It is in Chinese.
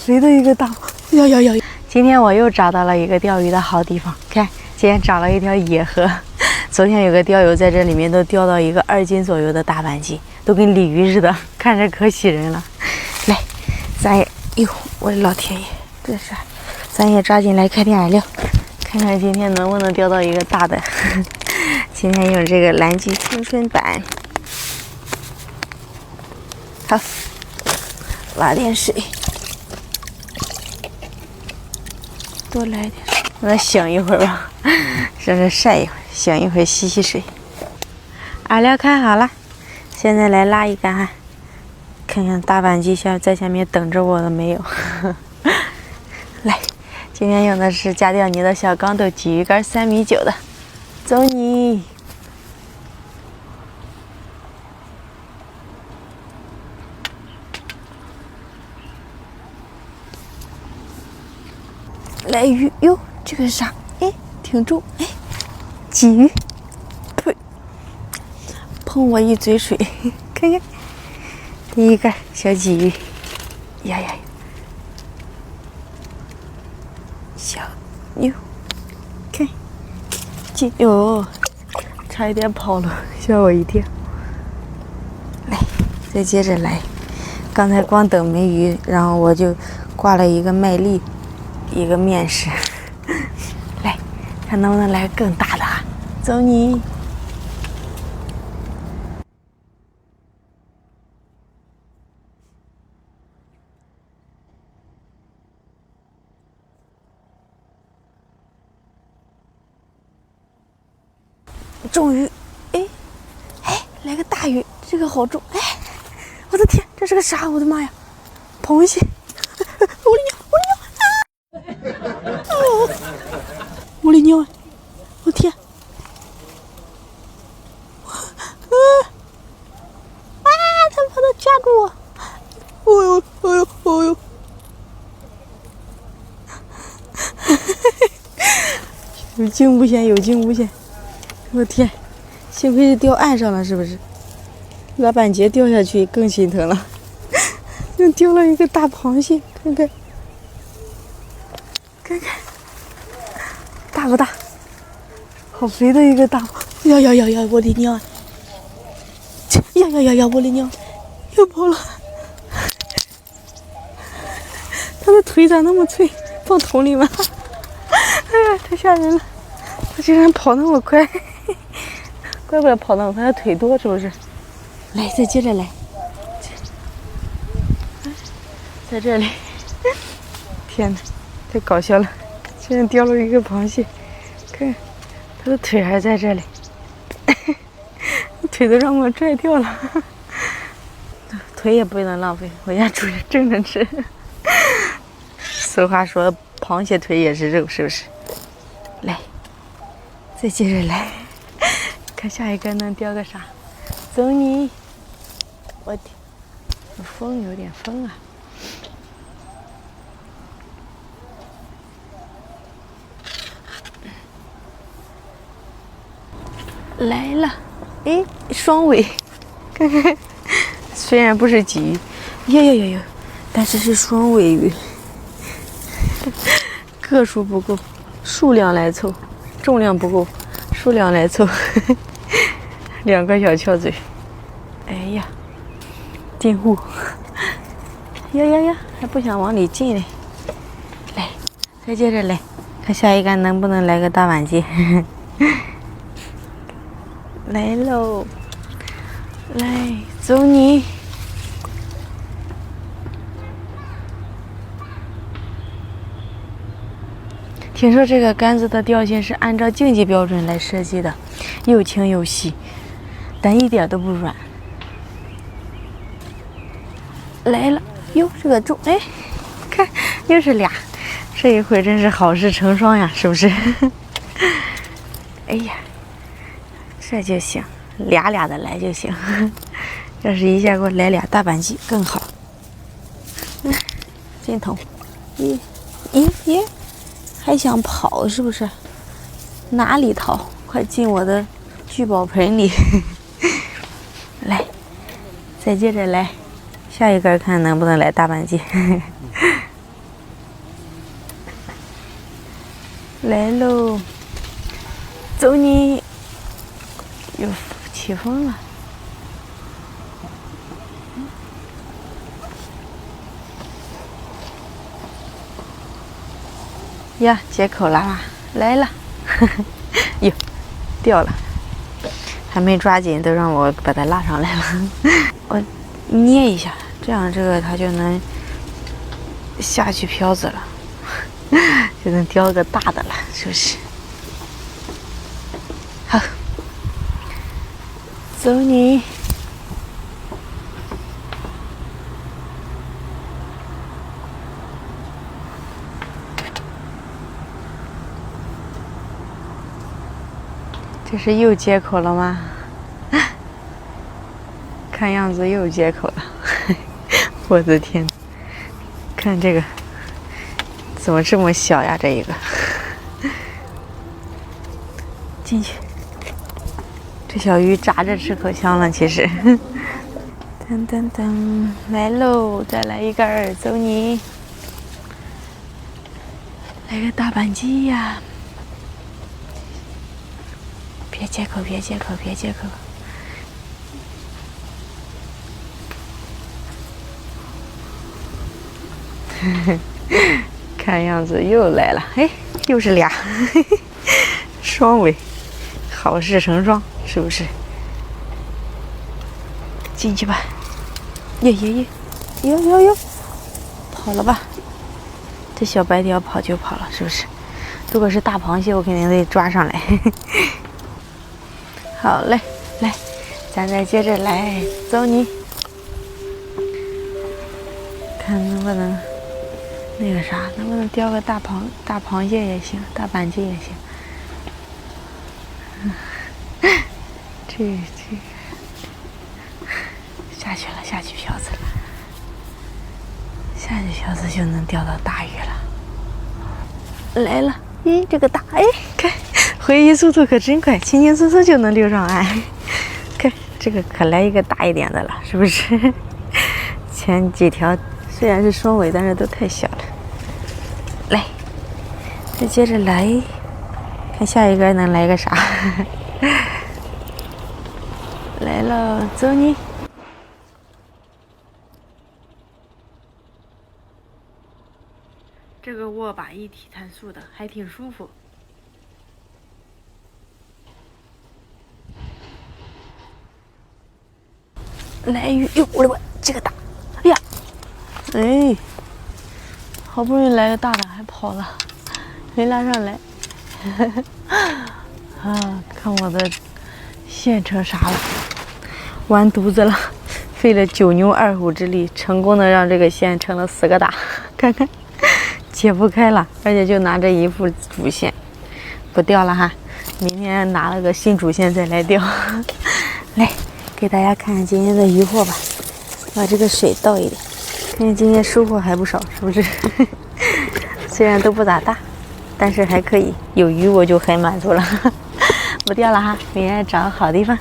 谁的一个大？呀！今天我又找到了一个钓鱼的好地方，看，今天找了一条野河。昨天有个钓友在这里面都钓到一个2斤左右的大板鲫，都跟鲤鱼似的，看着可喜人了。来，咱也，哟，我的老天爷，这是，咱也抓紧来开点料，看看今天能不能钓到一个大的。今天用这个蓝鲫青春版，好，挖点水。多来点，让它醒一会儿吧，让它晒一会儿，醒一会儿吸水。饵料看好了，现在来拉一竿，看看大板鲫在下面等着我了没有。来，今天用的是加钓泥的小钢斗鲫鱼竿3.9米的，走你！来鱼哟，这个是啥？哎，挺重哎，鲫鱼，呸！碰我一嘴水，看看，第一个小鲫鱼，呀，小哟，看，哟，差一点跑了，吓我一跳。来，再接着来，刚才光等没鱼，然后我就挂了一个麦粒。一个面食，来看能不能来更大的啊！走你！重鱼，哎，来个大鱼，这个好重！哎，我的天，这是个啥？我的妈呀，螃蟹！我的娘！我的娘！我天！他把它夹住我！哦呦！有惊无险！我天！幸亏是掉岸上了，是不是？拉板鲫掉下去更心疼了，又丢了一个大螃蟹，看看。大不大？好肥的一个大！呀！我的娘！呀！我的娘！又跑了！它的腿咋那么脆？放桶里吗？哎呀，太吓人了！它竟然跑那么快，怪不得跑那么快，它腿多是不是？来，再接着来，在这里！天哪，太搞笑了！竟然叼了一个螃蟹，看，它的腿还在这里，腿都让我拽掉了，腿也不能浪费，我家煮蒸着吃。俗话说，螃蟹腿也是肉，是不是？来，再接着来，看下一个能叼个啥？走你！我天，风有点风啊！来了，哎，双尾，看看，虽然不是鲫鱼，呀，但是是双尾鱼，个数不够，数量来凑，重量不够，数量来凑，2个小翘嘴，哎呀，进户，呀，还不想往里进嘞，来，再接着来，看下一杆能不能来个大板鲫。来喽，来，走你！听说这个杆子的钓线是按照竞技标准来设计的，又轻又细，但一点都不软。来了，哟，这个重，哎，看，又是俩，这一回真是好事成双呀，是不是？哎呀！这就行，俩的来就行。要是一下给我来俩大板鲫更好。进桶，咦，还想跑是不是？哪里逃？快进我的聚宝盆里！来，再接着来，下一根看能不能来大板鲫。来喽，走你！又起风了。呀，接口了啦，来了，哟，掉了，还没抓紧，都让我把它拉上来了。我捏一下，这样这个它就能下去漂子了，就能钓个大的了，是不是？好，走你！这是又接口了吗？看样子又接口了。我的天，看这个怎么这么小呀？这一个进去，这小鱼炸着吃可香了。其实，噔噔噔，来喽，再来一根，走你！来个大板鸡呀！别接口，别接口，别接口！看样子又来了，哎，又是俩，双尾，好事成双，是不是？进去吧！耶耶耶，哟，跑了吧？这小白条跑就跑了，是不是？如果是大螃蟹，我肯定得抓上来。好嘞，来，咱再接着来，走你！看能不能那个啥，能不能钓个大螃蟹也行，大板鸡也行。这下去了，下去漂子了，下去漂子就能钓到大鱼了。来了，咦，这个大，哎，看回鱼速度可真快，轻轻松松就能溜上岸。看这个可来一个大一点的了，是不是？前几条虽然是双尾，但是都太小了。来，再接着来，看下一个能来个啥？来了，走你！这个握把一体碳素的，还挺舒服。来鱼，哟，我的妈，这个大！哎呀，哎，好不容易来个大的，还跑了，没拉上来。啊，看我的线成啥了？完犊子了，费了9牛2虎之力，成功的让这个线成了4个大，看看解不开了，而且就拿着一副主线，不钓了哈，明天拿了个新主线再来钓。来，给大家看看今天的渔获吧，把这个水倒一点，看看今天收获还不少，是不是？虽然都不咋大，但是还可以，有鱼我就很满足了。不钓了哈，明天找个好地方。